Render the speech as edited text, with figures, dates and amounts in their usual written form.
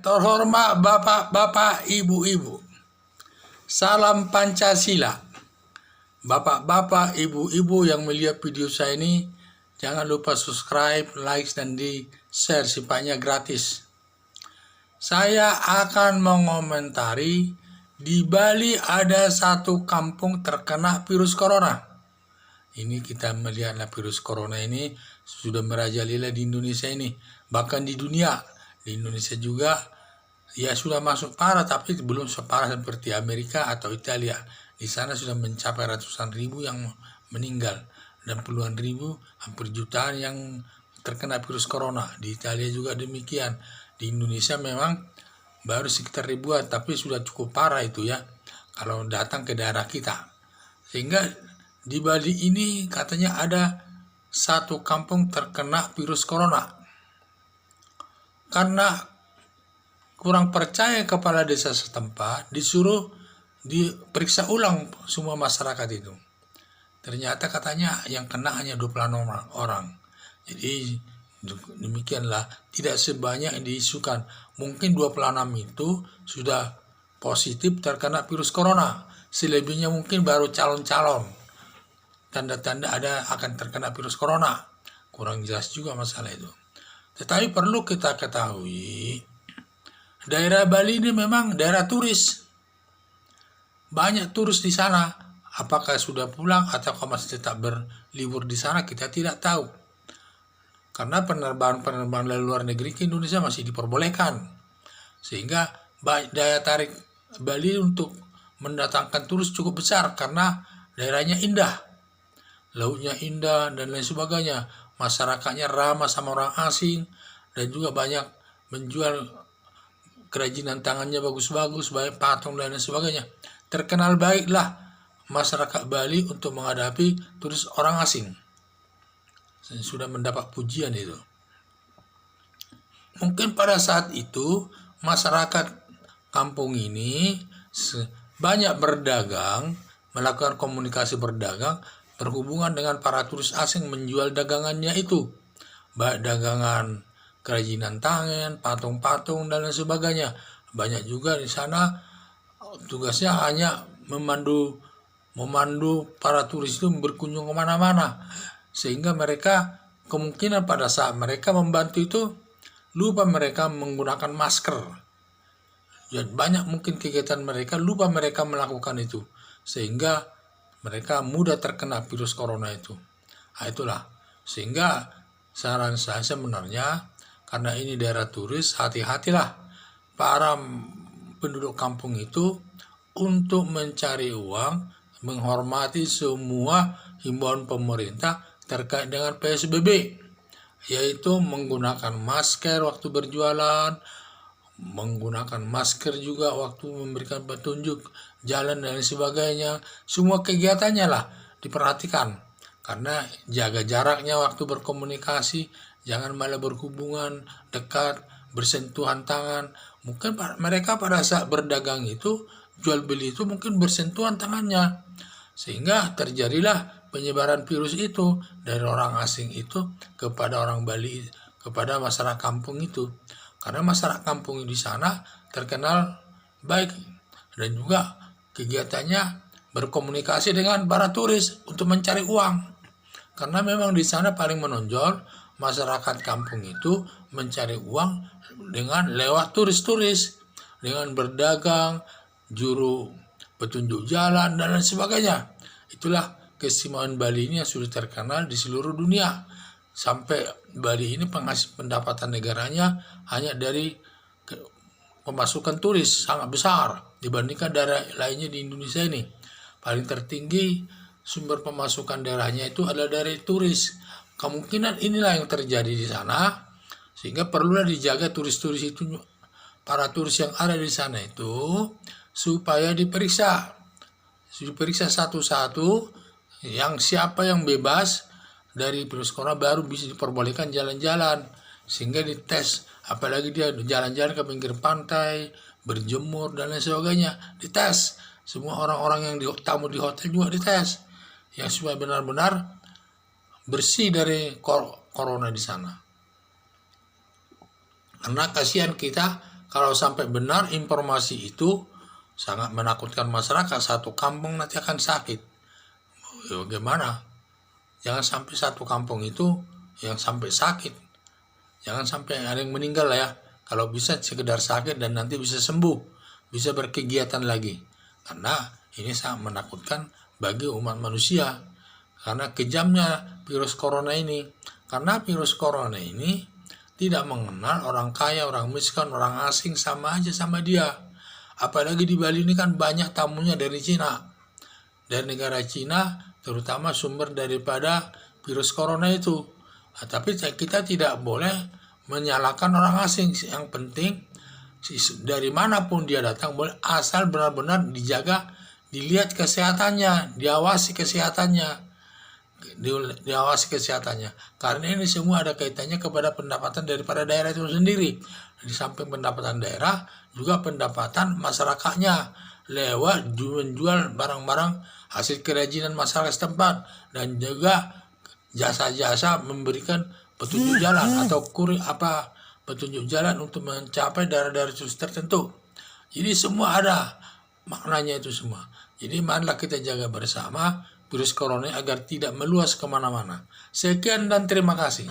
Terhormat bapak-bapak, ibu-ibu, salam Pancasila. Bapak-bapak, ibu-ibu yang melihat video saya ini, jangan lupa subscribe, like, dan di-share, sifatnya gratis. Saya akan mengomentari, di Bali ada satu kampung terkena virus corona. Ini kita melihatlah virus corona ini sudah merajalela di Indonesia ini, bahkan di dunia. Di Indonesia juga ya sudah masuk parah, tapi belum separah seperti Amerika atau Italia. Di sana sudah mencapai ratusan ribu yang meninggal dan puluhan ribu, hampir jutaan yang terkena virus corona. Di Italia juga demikian. Di Indonesia memang baru sekitar ribuan, tapi sudah cukup parah itu ya kalau datang ke daerah kita. Sehingga di Bali ini katanya ada satu kampung terkena virus corona. Karena kurang percaya kepala desa setempat, disuruh diperiksa ulang semua masyarakat itu. Ternyata katanya yang kena hanya 26 orang. Jadi demikianlah, tidak sebanyak yang diisukan. Mungkin 26 itu sudah positif terkena virus corona. Selebihnya mungkin baru calon-calon. Tanda-tanda ada akan terkena virus corona. Kurang jelas juga masalah itu. Tetapi perlu kita ketahui, daerah Bali ini memang daerah turis. Banyak turis di sana. Apakah sudah pulang atau masih tetap berlibur di sana, kita tidak tahu. Karena penerbangan dari luar negeri ke Indonesia masih diperbolehkan. Sehingga daya tarik Bali untuk mendatangkan turis cukup besar karena daerahnya indah. Lautnya indah dan lain sebagainya. Masyarakatnya ramah sama orang asing dan juga banyak menjual kerajinan tangannya bagus-bagus, baik patung dan lain sebagainya. Terkenal baiklah masyarakat Bali untuk menghadapi turis orang asing. Sudah mendapat pujian itu. Mungkin pada saat itu masyarakat kampung ini banyak berdagang, melakukan komunikasi berdagang, berhubungan dengan para turis asing menjual dagangannya itu. Baik dagangan kerajinan tangan, patung-patung dan lain sebagainya. Banyak juga di sana tugasnya hanya memandu para turis itu berkunjung kemana-mana, sehingga mereka kemungkinan pada saat mereka membantu itu lupa mereka menggunakan masker. Dan banyak mungkin kegiatan mereka lupa mereka melakukan itu, sehingga mereka mudah terkena virus corona itu. Nah, itulah sehingga saran saya sebenarnya, karena ini daerah turis, hati-hatilah para penduduk kampung itu untuk mencari uang, menghormati semua himbauan pemerintah terkait dengan PSBB, yaitu menggunakan masker waktu berjualan, menggunakan masker juga waktu memberikan petunjuk jalan dan sebagainya. Semua kegiatannya lah diperhatikan, karena jaga jaraknya waktu berkomunikasi, jangan malah berhubungan dekat, bersentuhan tangan. Mungkin mereka pada saat berdagang itu, jual beli itu mungkin bersentuhan tangannya, sehingga terjadilah penyebaran virus itu dari orang asing itu kepada orang Bali, kepada masyarakat kampung itu. Karena masyarakat kampung di sana terkenal baik dan juga kegiatannya berkomunikasi dengan para turis untuk mencari uang. Karena memang di sana paling menonjol masyarakat kampung itu mencari uang dengan lewat turis-turis, dengan berdagang, juru petunjuk jalan dan lain sebagainya. Itulah keistimewaan Bali ini yang sudah terkenal di seluruh dunia. Sampai Bali ini penghasil pendapatan negaranya hanya dari pemasukan turis sangat besar dibandingkan daerah lainnya di Indonesia ini. Paling tertinggi sumber pemasukan daerahnya itu adalah dari turis. Kemungkinan inilah yang terjadi di sana, sehingga perlulah dijaga turis-turis itu, para turis yang ada di sana itu, supaya diperiksa satu-satu, yang siapa yang bebas dari virus corona baru bisa diperbolehkan jalan-jalan, sehingga dites. Apalagi dia jalan-jalan ke pinggir pantai, berjemur dan lain sebagainya, dites. Semua orang-orang yang tamu di hotel juga dites, yang supaya benar-benar bersih dari corona di sana. Karena kasihan kita kalau sampai benar informasi itu sangat menakutkan masyarakat, satu kampung nanti akan sakit. Bagaimana? Jangan sampai satu kampung itu yang sampai sakit. Jangan sampai ada yang meninggal ya. Kalau bisa sekedar sakit dan nanti bisa sembuh, bisa berkegiatan lagi. Karena ini sangat menakutkan bagi umat manusia. Karena kejamnya virus corona ini. Karena virus corona ini tidak mengenal orang kaya, orang miskin, orang asing, sama aja sama dia. Apalagi di Bali ini kan banyak tamunya dari Cina. Dari negara Cina, terutama sumber daripada virus corona itu. Tapi kita tidak boleh menyalahkan orang asing. Yang penting dari manapun dia datang boleh, asal benar-benar dijaga, dilihat kesehatannya, diawasi kesehatannya. Karena ini semua ada kaitannya kepada pendapatan daripada daerah itu sendiri. Di samping pendapatan daerah, juga pendapatan masyarakatnya lewat menjual barang-barang hasil kerajinan masyarakat setempat, dan juga jasa-jasa memberikan petunjuk jalan atau petunjuk jalan untuk mencapai daerah-daerah tertentu. Jadi semua ada maknanya itu semua. Jadi marilah kita jaga bersama virus corona agar tidak meluas kemana-mana. Sekian dan terima kasih.